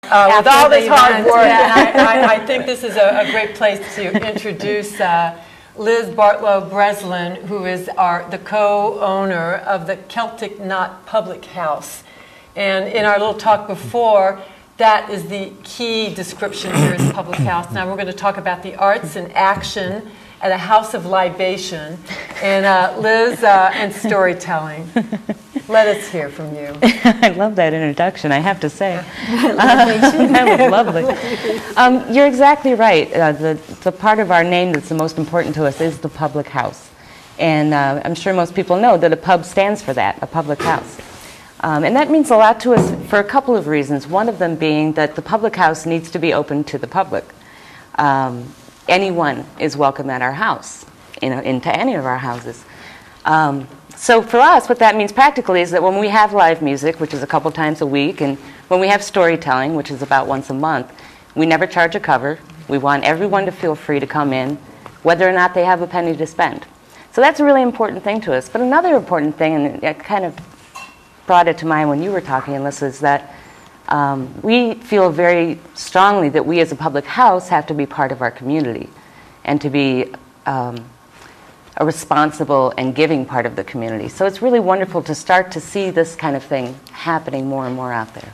With all this hard work, and I think this is a great place to introduce Liz Bartlow Breslin, who is the co-owner of the Celtic Knot Public House. And in our little talk before, that is the key description here is public house. Now we're going to talk about the arts and action at a house of libation, and Liz and storytelling. Let us hear from you. I love that introduction, I have to say. That was lovely. You're exactly right. The part of our name that's the most important to us is the public house. And I'm sure most people know that a pub stands for that, a public house. And that means a lot to us for a couple of reasons. One of them being that the public house needs to be open to the public. Anyone is welcome at our house, into any of our houses. So for us, what that means practically is that when we have live music, which is a couple times a week, and when we have storytelling, which is about once a month, we never charge a cover. We want everyone to feel free to come in, whether or not they have a penny to spend. So that's a really important thing to us. But another important thing, and it kind of brought it to mind when you were talking, Alyssa, is that we feel very strongly that we as a public house have to be part of our community and to be a responsible and giving part of the community. So it's really wonderful to start to see this kind of thing happening more and more out there.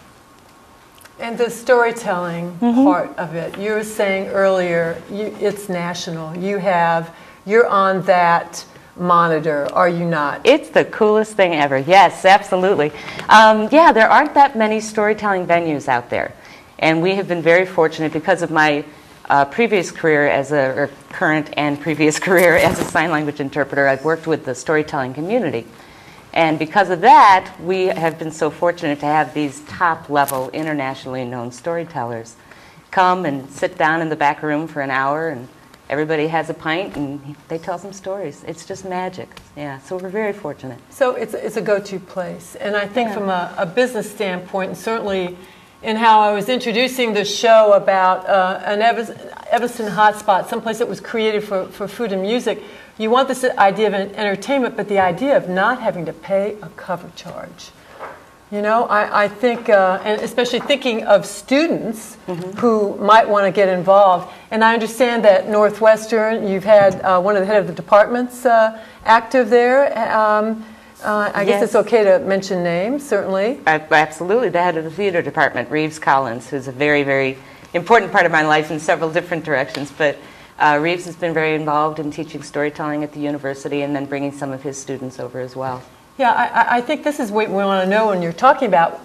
And the storytelling part of it, you were saying earlier, it's national. You're on that monitor, are you not? It's the coolest thing ever. Yes, absolutely. Yeah, there aren't that many storytelling venues out there. And we have been very fortunate because of my previous career or current and previous career as a sign language interpreter. I've worked with the storytelling community. And because of that, we have been so fortunate to have these top-level, internationally known storytellers come and sit down in the back room for an hour, and everybody has a pint, and they tell some stories. It's just magic. Yeah, so we're very fortunate. So it's a go-to place. And I think from a business standpoint, and certainly in how I was introducing the show about an Evanston hotspot, someplace that was created for food and music, you want this idea of entertainment, but the idea of not having to pay a cover charge. You know, I think, and especially thinking of students who might want to get involved. And I understand that Northwestern, you've had one of the head of the departments active there. I guess it's okay to mention names, certainly. Absolutely. The head of the theater department, Reeves Collins, who's a very, very important part of my life in several different directions. But Reeves has been very involved in teaching storytelling at the university and then bringing some of his students over as well. Yeah, I think this is what we want to know when you're talking about